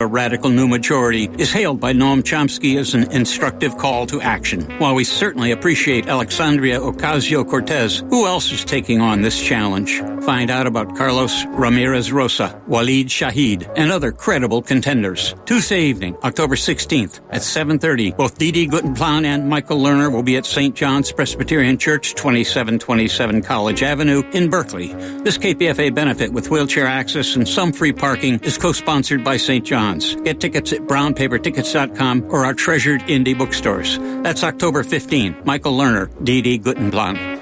A radical new majority is hailed by Noam Chomsky as an instructive call to action. While we certainly appreciate Alexandria Ocasio-Cortez, who else is taking on this challenge? Find out about Carlos Ramirez Rosa, Waleed Shahid, and other credible contenders. Tuesday evening, October 16th at 7:30, both Didi Guttenplan and Michael Lerner will be at St. John's Presbyterian Church, 2727 College Avenue in Berkeley. This KPFA benefit with wheelchair access and some free parking is co-sponsored by St. John's. Get tickets at brownpapertickets.com or our treasured indie bookstores. That's October 15. Michael Lerner, Didi Guttenplan.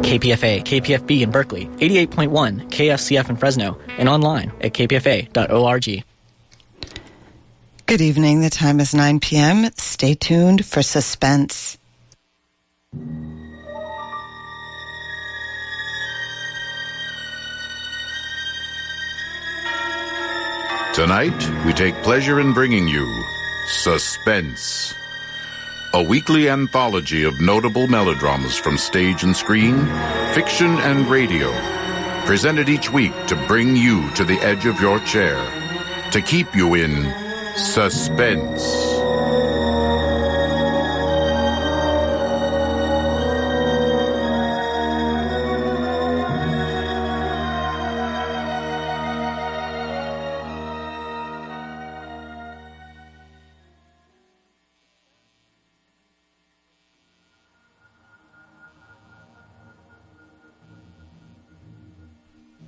KPFA, KPFB in Berkeley, 88.1, KFCF in Fresno, and online at kpfa.org. Good evening. The time is 9 p.m. Stay tuned for Suspense. Tonight, we take pleasure in bringing you Suspense, a weekly anthology of notable melodramas from stage and screen, fiction and radio, presented each week to bring you to the edge of your chair, to keep you in suspense.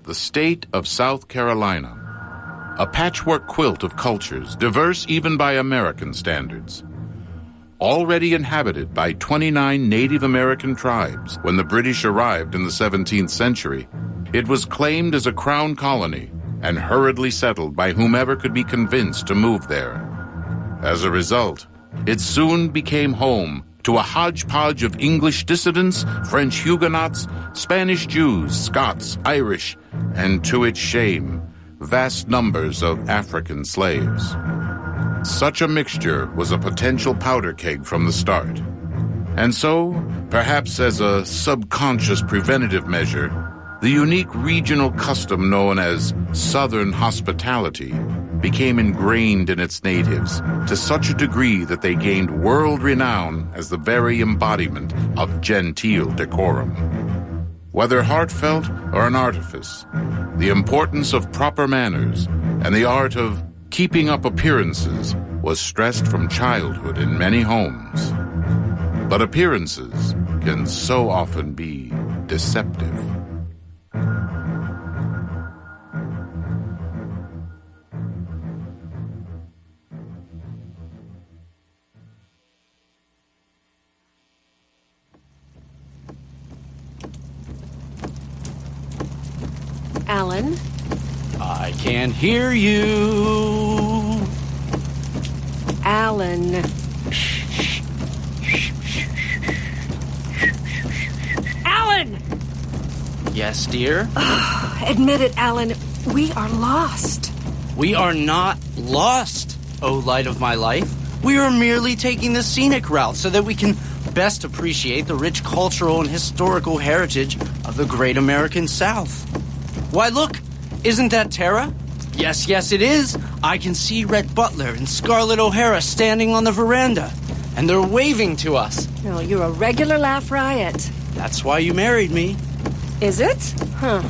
The state of South Carolina, a patchwork quilt of cultures, diverse even by American standards. Already inhabited by 29 Native American tribes when the British arrived in the 17th century, it was claimed as a crown colony and hurriedly settled by whomever could be convinced to move there. As a result, it soon became home to a hodgepodge of English dissidents, French Huguenots, Spanish Jews, Scots, Irish, and to its shame, vast numbers of African slaves. Such a mixture was a potential powder keg from the start. And so, perhaps as a subconscious preventative measure, the unique regional custom known as Southern hospitality became ingrained in its natives to such a degree that they gained world renown as the very embodiment of genteel decorum. Whether heartfelt or an artifice, the importance of proper manners and the art of keeping up appearances was stressed from childhood in many homes. But appearances can so often be deceptive. Alan? I can't hear you. Alan. Alan! Yes, dear? Admit it, Alan. We are lost. We are not lost, oh light of my life. We are merely taking the scenic route so that we can best appreciate the rich cultural and historical heritage of the great American South. Why, look, isn't that Tara? Yes, it is. I can see Rhett Butler and Scarlett O'Hara standing on the veranda, and they're waving to us. No, you're a regular laugh riot. That's why you married me. Is it? Huh.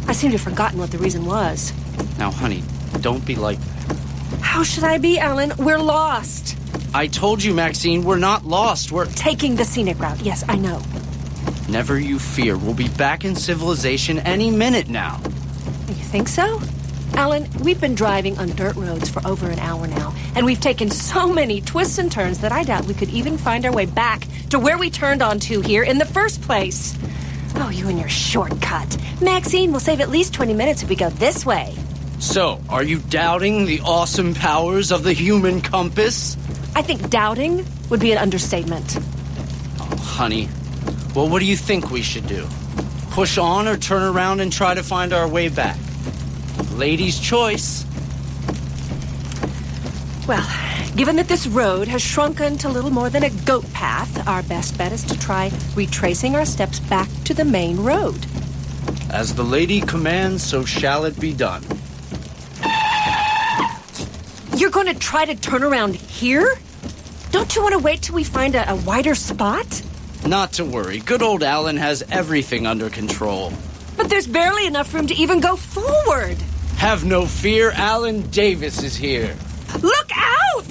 I seem to have forgotten what the reason was. Now, honey, don't be like that. How should I be, Alan? We're lost. I told you, Maxine, we're not lost. We're taking the scenic route. Yes, I know. Never you fear. We'll be back in civilization any minute now. You think so? Alan, we've been driving on dirt roads for over an hour now, and we've taken so many twists and turns that I doubt we could even find our way back to where we turned onto here in the first place. Oh, you and your shortcut. Maxine, we'll save at least 20 minutes if we go this way. So, are you doubting the awesome powers of the human compass? I think doubting would be an understatement. Oh, honey. Well, what do you think we should do? Push on or turn around and try to find our way back? Lady's choice. Well, given that this road has shrunken to little more than a goat path, our best bet is to try retracing our steps back to the main road. As the lady commands, so shall it be done. You're going to try to turn around here? Don't you want to wait till we find a wider spot? Not to worry. Good old Alan has everything under control. But there's barely enough room to even go forward. Have no fear, Alan Davis is here. Look out!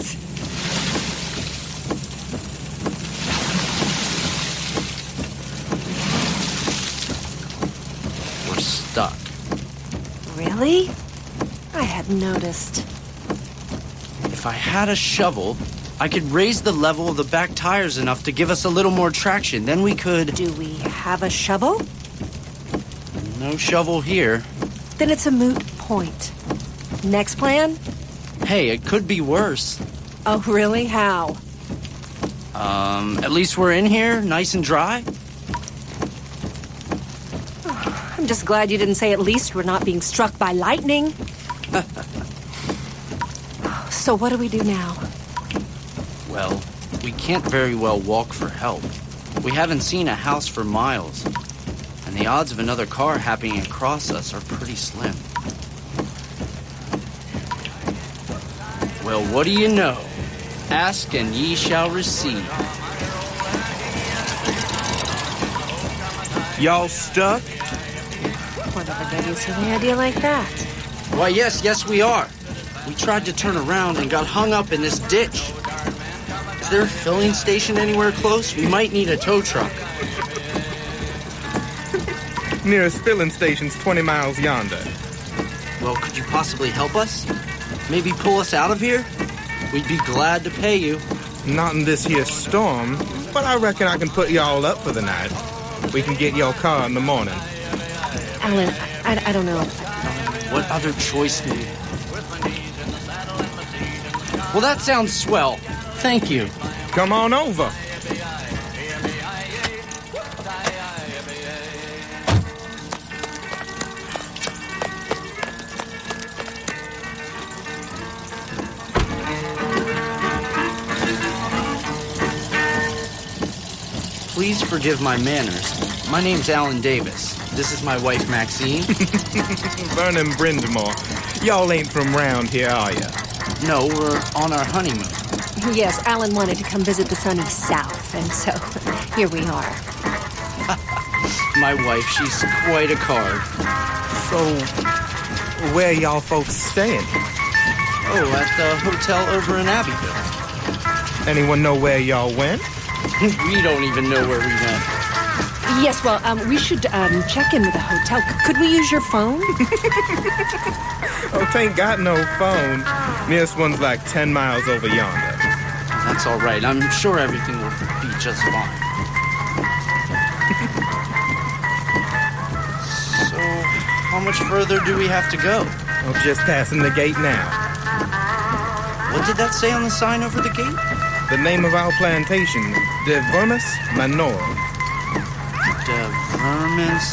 We're stuck. Really? I hadn't noticed. If I had a shovel, I could raise the level of the back tires enough to give us a little more traction. Then we could... Do we have a shovel? No shovel here. Then it's a moot point. Next plan? Hey, it could be worse. Oh, really? How? At least we're in here, nice and dry. I'm just glad you didn't say at least we're not being struck by lightning. So what do we do now? Well, we can't very well walk for help. We haven't seen a house for miles. And the odds of another car happening across us are pretty slim. Well, what do you know? Ask and ye shall receive. Y'all stuck? Whatever gave you a silly idea like that? Why, yes, we are. We tried to turn around and got hung up in this ditch. Is there a filling station anywhere close? We might need a tow truck. Nearest filling station's 20 miles yonder. Well, could you possibly help us? Maybe pull us out of here? We'd be glad to pay you. Not in this here storm, but I reckon I can put y'all up for the night. We can get your car in the morning. Alan, I don't know. What other choice do we have? Well, that sounds swell. Thank you. Come on over. Please forgive my manners. My name's Alan Davis. This is my wife, Maxine. Vernon Brindamore. Y'all ain't from round here, are ya? No, we're on our honeymoon. Yes, Alan wanted to come visit the sunny South, and so here we are. My wife, she's quite a card. So, where y'all folks staying? Oh, at the hotel over in Abbeville. Anyone know where y'all went? We don't even know where we went. Yes, well, we should check in with the hotel. Could we use your phone? Oh, tain't got no phone. Nearest one's like 10 miles over yonder. That's all right. I'm sure everything will be just fine. So, how much further do we have to go? I'm just passing the gate now. What did that say on the sign over the gate? The name of our plantation, De Vermis Manora. De Vermis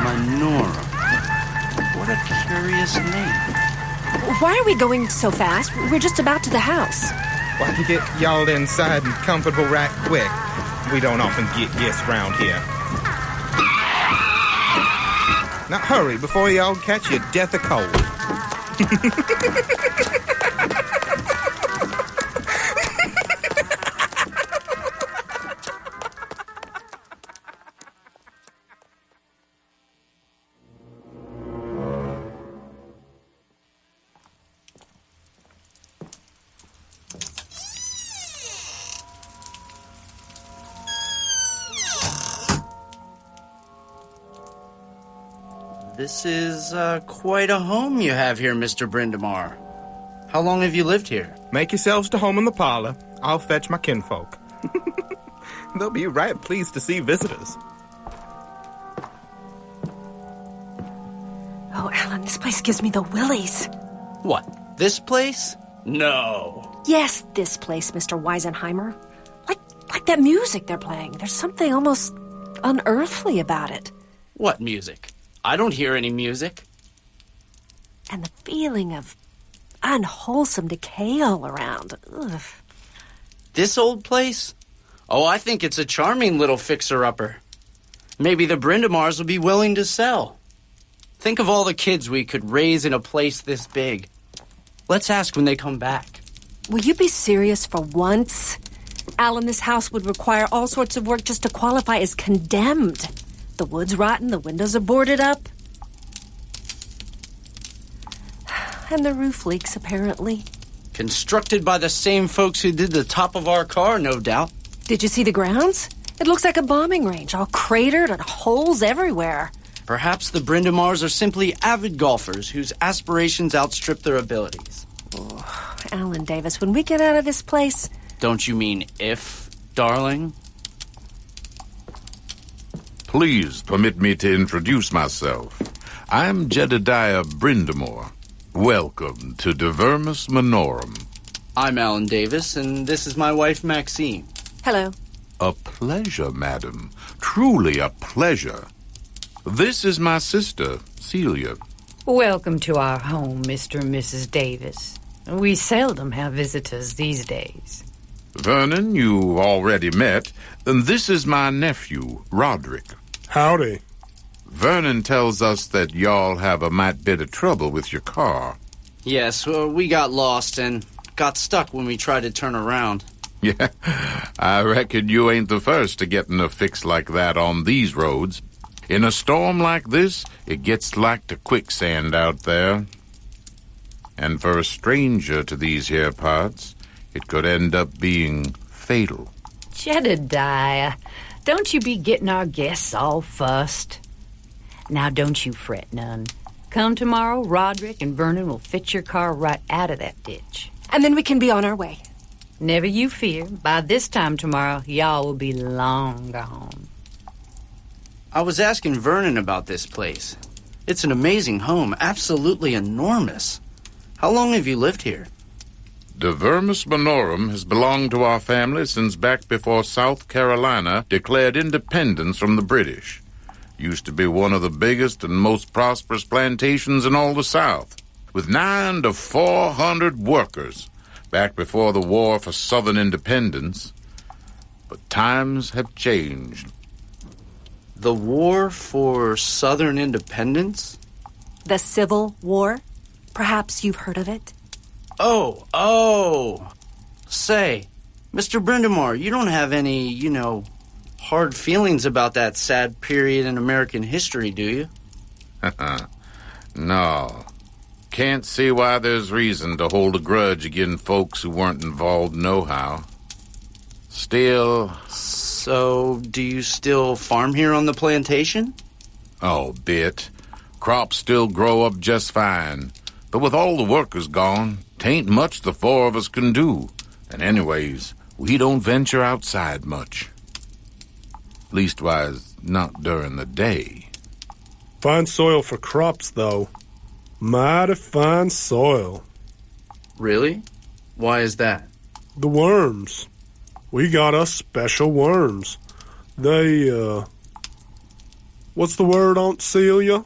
Manora. What a curious name. Why are we going so fast? We're just about to the house. Well, I can get y'all inside and comfortable right quick. We don't often get guests round here. Now hurry before y'all catch your death of cold. This is quite a home you have here, Mr. Brindamore. How long have you lived here? Make yourselves to home in the parlor. I'll fetch my kinfolk. They'll be right pleased to see visitors. Oh, Alan, this place gives me the willies. What, this place? No. Yes, this place, Mr. Weisenheimer. Like that music they're playing. There's something almost unearthly about it. What music? I don't hear any music. And the feeling of unwholesome decay all around. Ugh. This old place? Oh, I think it's a charming little fixer-upper. Maybe the Brindamores will be willing to sell. Think of all the kids we could raise in a place this big. Let's ask when they come back. Will you be serious for once? Alan, this house would require all sorts of work just to qualify as condemned. The wood's rotten, the windows are boarded up. And the roof leaks, apparently. Constructed by the same folks who did the top of our car, no doubt. Did you see the grounds? It looks like a bombing range, all cratered and holes everywhere. Perhaps the Brindamars are simply avid golfers whose aspirations outstrip their abilities. Oh, Alan Davis, when we get out of this place... Don't you mean if, darling? Please permit me to introduce myself. I'm Jedediah Brindamore. Welcome to Divermus Minorum. I'm Alan Davis, and this is my wife, Maxine. Hello. A pleasure, madam. Truly a pleasure. This is my sister, Celia. Welcome to our home, Mr. and Mrs. Davis. We seldom have visitors these days. Vernon, you already met, and this is my nephew, Roderick. Howdy. Vernon tells us that y'all have a mite bit of trouble with your car. Yes, well, we got lost and got stuck when we tried to turn around. Yeah, I reckon you ain't the first to get in a fix like that on these roads. In a storm like this, it gets like the quicksand out there. And for a stranger to these here parts, it could end up being fatal. Jedediah, don't you be getting our guests all fussed. Now, don't you fret none. Come tomorrow, Roderick and Vernon will fit your car right out of that ditch. And then we can be on our way. Never you fear. By this time tomorrow, y'all will be long gone. I was asking Vernon about this place. It's an amazing home, absolutely enormous. How long have you lived here? Divermus Minorum has belonged to our family since back before South Carolina declared independence from the British. Used to be one of the biggest and most prosperous plantations in all the South, with 900 to 400 workers, back before the War for Southern Independence. But times have changed. The War for Southern Independence? The Civil War? Perhaps you've heard of it? Oh. Say, Mr. Brindamore, you don't have any, hard feelings about that sad period in American history, do you? No. Can't see why there's reason to hold a grudge against folks who weren't involved nohow. Still... So, do you still farm here on the plantation? Oh, bit. Crops still grow up just fine. But with all the workers gone, 'tain't much the four of us can do. And anyways, we don't venture outside much. Leastwise, not during the day. Fine soil for crops, though. Mighty fine soil. Really? Why is that? The worms. We got us special worms. They, what's the word, Aunt Celia?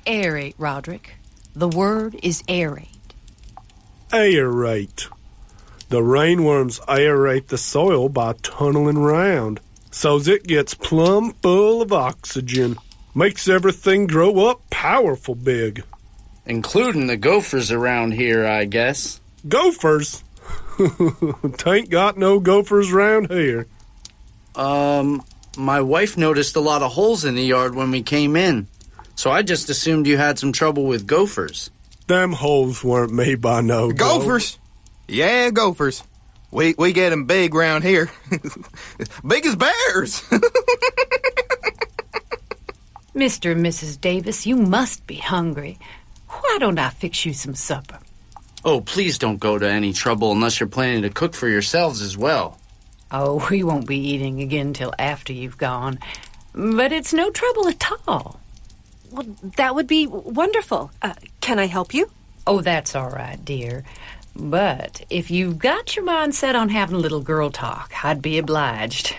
Aerate, Roderick. The word is aerate. Aerate. The rainworms aerate the soil by tunneling round, so's it gets plumb full of oxygen. Makes everything grow up powerful big. Including the gophers around here, I guess. Gophers? Tain't got no gophers round here. My wife noticed a lot of holes in the yard when we came in, so I just assumed you had some trouble with gophers. Them holes weren't made by no gophers. Yeah, gophers. We get them big round here. Big as bears. Mr. and Mrs. Davis, you must be hungry. Why don't I fix you some supper? Oh, please don't go to any trouble unless you're planning to cook for yourselves as well. Oh, we won't be eating again till after you've gone. But it's no trouble at all. Well, that would be wonderful. Can I help you? Oh, that's all right, dear. But if you've got your mind set on having a little girl talk, I'd be obliged.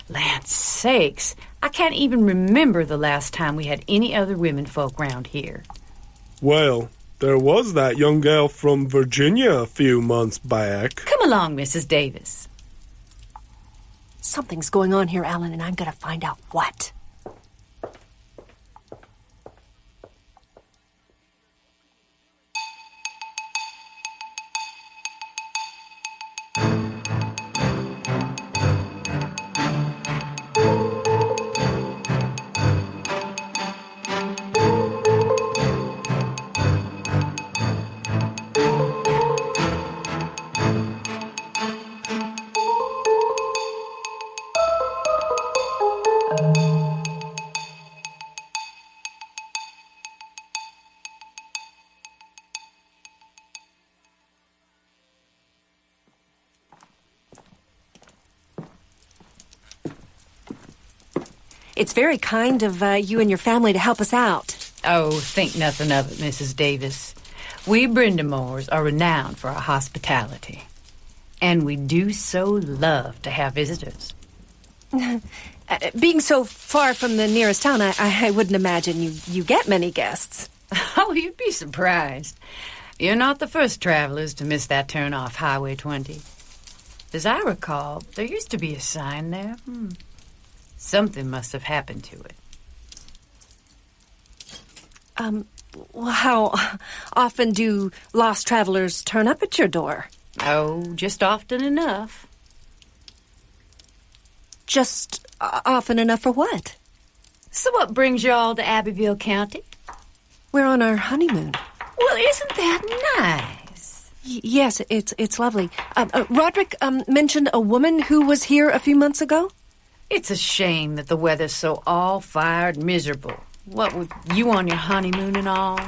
Land's sakes, I can't even remember the last time we had any other women folk round here. Well, there was that young gal from Virginia a few months back. Come along, Mrs. Davis. Something's going on here, Alan, and I'm going to find out what. It's very kind of you and your family to help us out. Oh, think nothing of it, Mrs. Davis. We Brindamores are renowned for our hospitality. And we do so love to have visitors. Being so far from the nearest town, I wouldn't imagine you get many guests. Oh, you'd be surprised. You're not the first travelers to miss that turn off Highway 20. As I recall, there used to be a sign there. Something must have happened to it. Well, how often do lost travelers turn up at your door? Oh, just often enough. Just often enough for what? So what brings you all to Abbeville County? We're on our honeymoon. Well, isn't that nice? Yes, it's lovely. Roderick mentioned a woman who was here a few months ago. It's a shame that the weather's so all-fired miserable. What, with you on your honeymoon and all?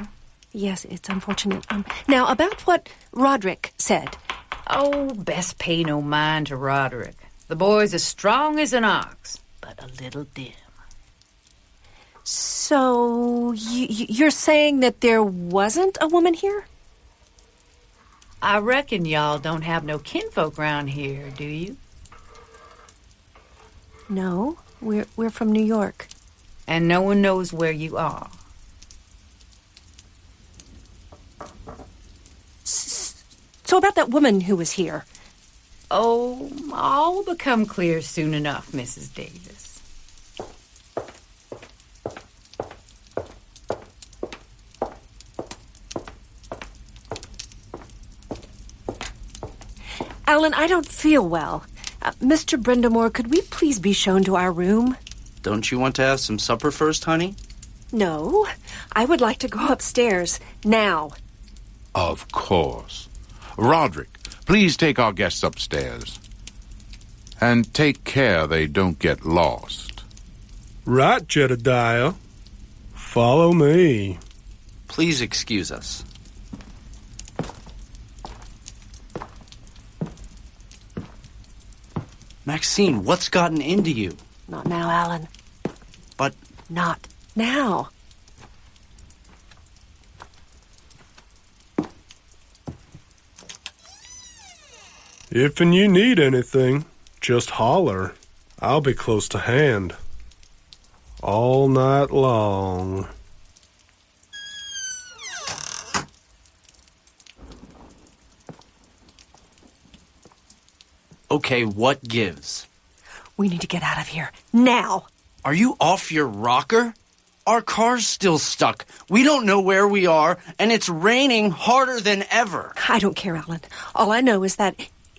Yes, it's unfortunate. Now, about what Roderick said. Oh, best pay no mind to Roderick. The boy's as strong as an ox, but a little dim. So, you're saying that there wasn't a woman here? I reckon y'all don't have no kinfolk round here, do you? No, we're from New York. And no one knows where you are. So about that woman who was here. Oh, all will become clear soon enough, Mrs. Davis. Alan, I don't feel well. Mr. Brindamore, could we please be shown to our room? Don't you want to have some supper first, honey? No, I would like to go upstairs now. Of course. Roderick, please take our guests upstairs. And take care they don't get lost. Right, Jedediah. Follow me. Please excuse us. Maxine, what's gotten into you? Not now, Alan. But... Not now. If and you need anything, just holler. I'll be close to hand. All night long. Okay, what gives? We need to get out of here. Now! Are you off your rocker? Our car's still stuck. We don't know where we are, and it's raining harder than ever. I don't care, Alan. All I know is that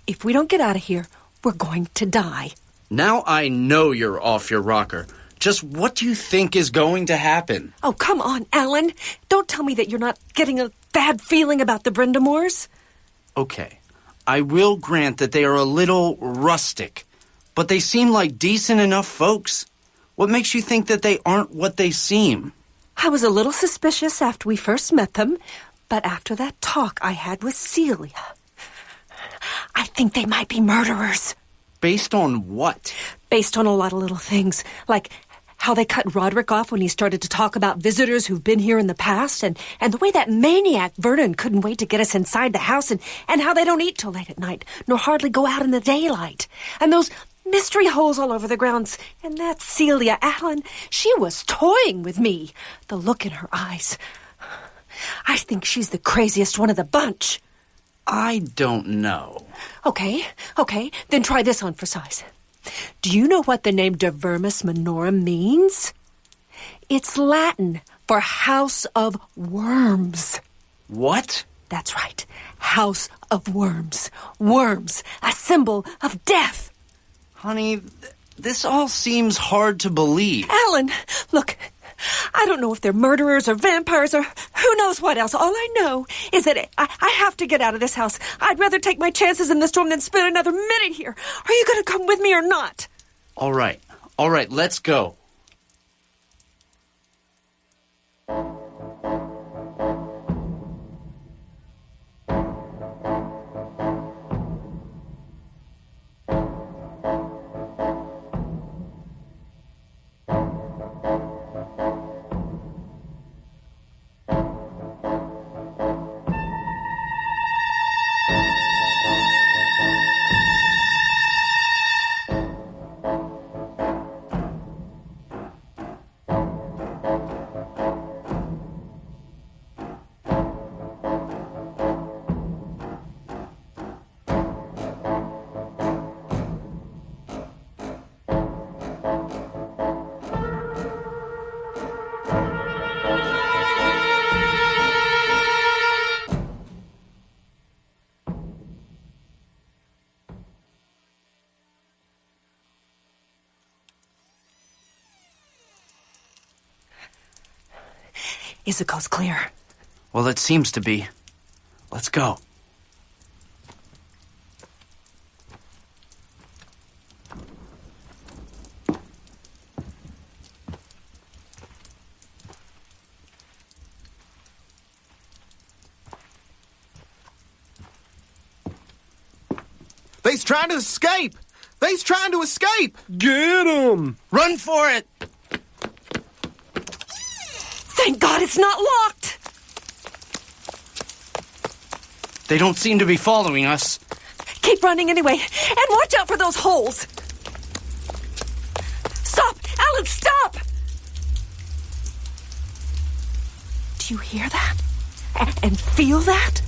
if we don't get out of here, we're going to die. Now I know you're off your rocker. Just what do you think is going to happen? Oh, come on, Alan. Don't tell me that you're not getting a bad feeling about the Brindamores. Okay. I will grant that they are a little rustic, but they seem like decent enough folks. What makes you think that they aren't what they seem? I was a little suspicious after we first met them, but after that talk I had with Celia, I think they might be murderers. Based on what? Based on a lot of little things, like how they cut Roderick off when he started to talk about visitors who've been here in the past, and the way that maniac Vernon couldn't wait to get us inside the house, and how they don't eat till late at night, nor hardly go out in the daylight. And those mystery holes all over the grounds. And that Celia Allen, she was toying with me. The look in her eyes. I think she's the craziest one of the bunch. I don't know. Okay, then try this on for size. Do you know what the name Divermus Minorum means? It's Latin for house of worms. What? That's right. House of worms. Worms, a symbol of death. Honey, this all seems hard to believe. Alan, look, I don't know if they're murderers or vampires or who knows what else. All I know is that I have to get out of this house. I'd rather take my chances in the storm than spend another minute here. Are you going to come with me or not? All right, let's go. Is the coast clear? Well, it seems to be. Let's go. They's trying to escape! They's trying to escape! Get 'em! Run for it! Thank God it's not locked! They don't seem to be following us. Keep running anyway, and watch out for those holes! Stop! Alan, stop! Do you hear that? And feel that?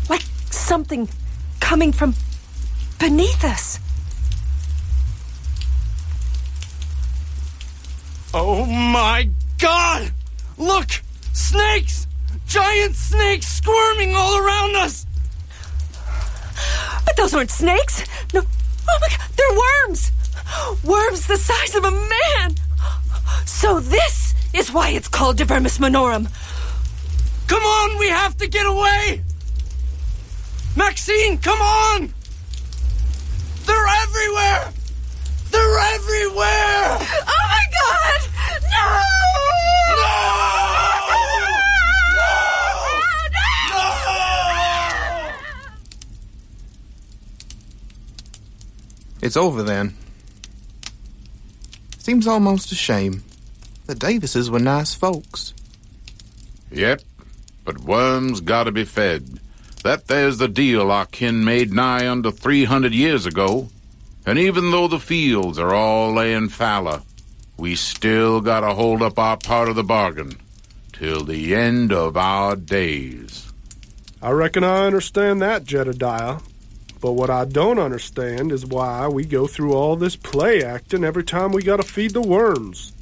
Like something coming from beneath us. Oh my God! Look! Snakes! Giant snakes squirming all around us! But those aren't snakes! No. Oh my God, they're worms! Worms the size of a man! So this is why it's called Divermus Minorum. Come on, we have to get away! Maxine, come on! They're everywhere! They're everywhere! Oh my God! No! It's over then. Seems almost a shame. The Davises were nice folks. Yep, but worms gotta be fed. That there's the deal our kin made nigh under 300 years ago. And even though the fields are all laying fallow, we still gotta hold up our part of the bargain till the end of our days. I reckon I understand that, Jedediah. But what I don't understand is why we go through all this play acting every time we gotta feed the worms.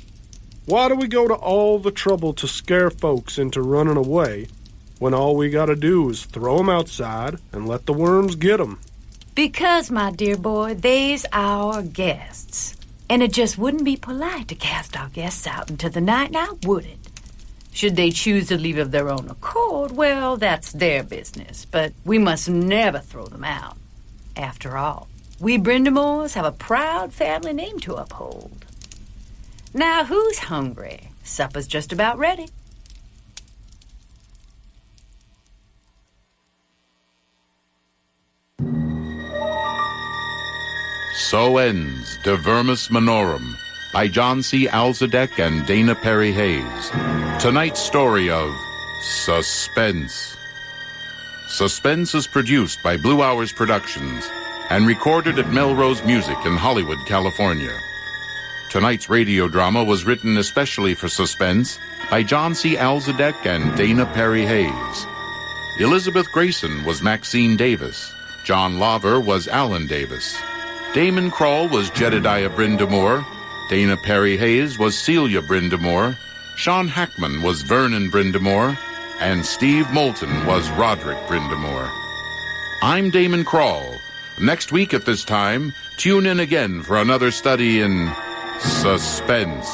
Why do we go to all the trouble to scare folks into running away when all we gotta do is throw 'em outside and let the worms get 'em? Because, my dear boy, they's our guests. And it just wouldn't be polite to cast our guests out into the night, now would it? Should they choose to leave of their own accord, well, that's their business. But we must never throw them out. After all, we Brindamores have a proud family name to uphold. Now, who's hungry? Supper's just about ready. So ends Divermus Minorum by John C. Alzadek and Dana Perry Hayes. Tonight's story of Suspense. Suspense is produced by Blue Hours Productions and recorded at Melrose Music in Hollywood, California. Tonight's radio drama was written especially for Suspense by John C. Alzadek and Dana Perry Hayes. Elizabeth Grayson was Maxine Davis. John Laver was Alan Davis. Daamen Krall was Jedediah Brindamore. Dana Perry Hayes was Celia Brindamore. Sean Hackman was Vernon Brindamore. And Steve Moulton was Roderick Brindamore. I'm Daamen Krall. Next week at this time, tune in again for another study in Suspense.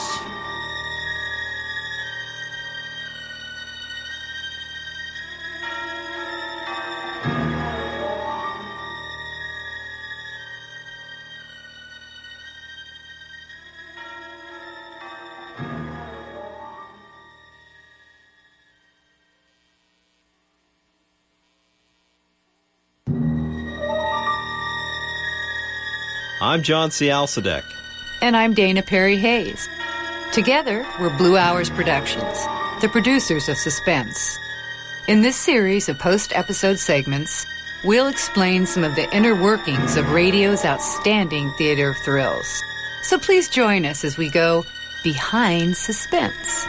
I'm John C. Alsadek. And I'm Dana Perry Hayes. Together, we're Blue Hours Productions, the producers of Suspense. In this series of post-episode segments, we'll explain some of the inner workings of radio's outstanding theater thrills. So please join us as we go behind Suspense.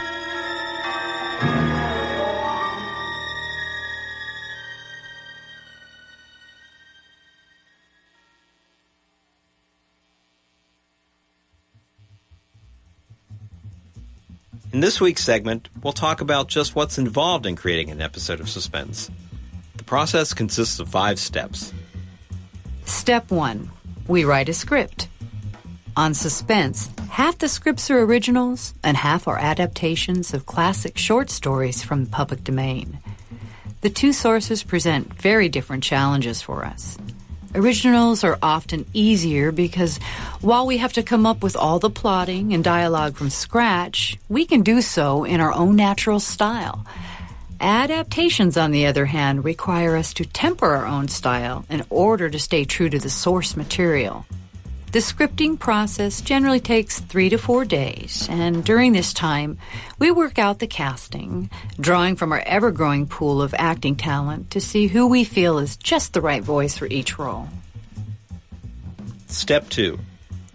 In this week's segment, we'll talk about just what's involved in creating an episode of Suspense. The process consists of 5 steps. Step 1. We write a script. On Suspense, half the scripts are originals and half are adaptations of classic short stories from the public domain. The two sources present very different challenges for us. Originals are often easier because while we have to come up with all the plotting and dialogue from scratch, we can do so in our own natural style. Adaptations, on the other hand, require us to temper our own style in order to stay true to the source material. The scripting process generally takes 3 to 4 days, and during this time, we work out the casting, drawing from our ever-growing pool of acting talent to see who we feel is just the right voice for each role. Step 2.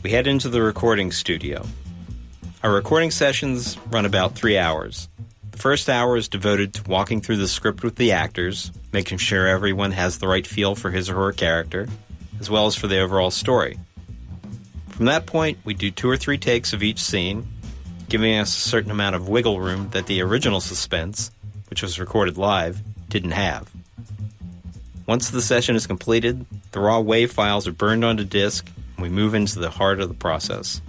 We head into the recording studio. Our recording sessions run about 3 hours. The first hour is devoted to walking through the script with the actors, making sure everyone has the right feel for his or her character, as well as for the overall story. From that point, we do 2 or 3 takes of each scene, giving us a certain amount of wiggle room that the original Suspense, which was recorded live, didn't have. Once the session is completed, the raw WAV files are burned onto disk, and we move into the heart of the process.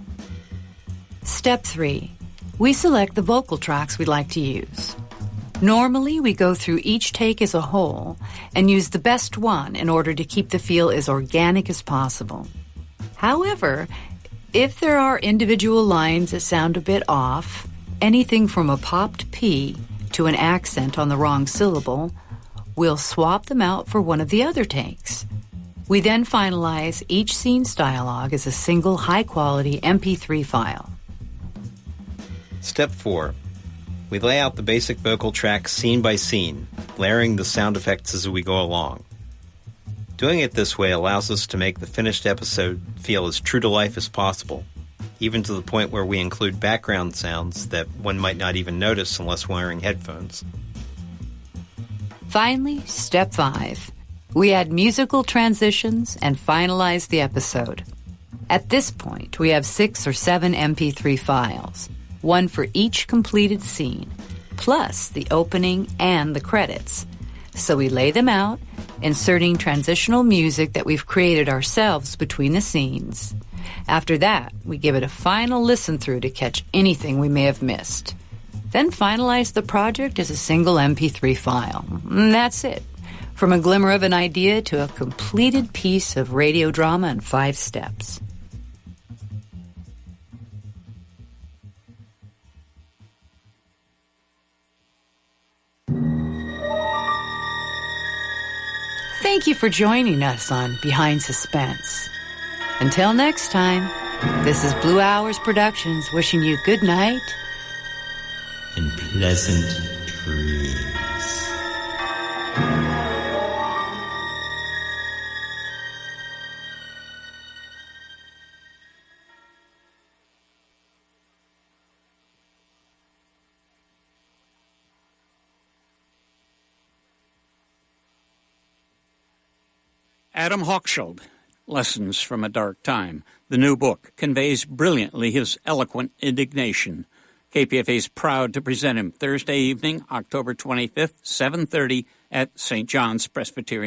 Step 3. We select the vocal tracks we'd like to use. Normally, we go through each take as a whole and use the best one in order to keep the feel as organic as possible. However, if there are individual lines that sound a bit off, anything from a popped P to an accent on the wrong syllable, we'll swap them out for one of the other takes. We then finalize each scene's dialogue as a single high-quality MP3 file. Step 4. We lay out the basic vocal tracks scene by scene, layering the sound effects as we go along. Doing it this way allows us to make the finished episode feel as true to life as possible, even to the point where we include background sounds that one might not even notice unless wearing headphones. Finally, step 5. We add musical transitions and finalize the episode. At this point, we have 6 or 7 MP3 files, one for each completed scene, plus the opening and the credits. So we lay them out, inserting transitional music that we've created ourselves between the scenes. After that, we give it a final listen-through to catch anything we may have missed. Then finalize the project as a single MP3 file. And that's it. From a glimmer of an idea to a completed piece of radio drama in 5 steps. Thank you for joining us on Behind Suspense. Until next time, this is Blue Hours Productions wishing you good night and pleasant dreams. Adam Hochschild, Lessons from a Dark Time. The new book conveys brilliantly his eloquent indignation. KPFA is proud to present him Thursday evening, October 25th, 7:30 at St. John's Presbyterian.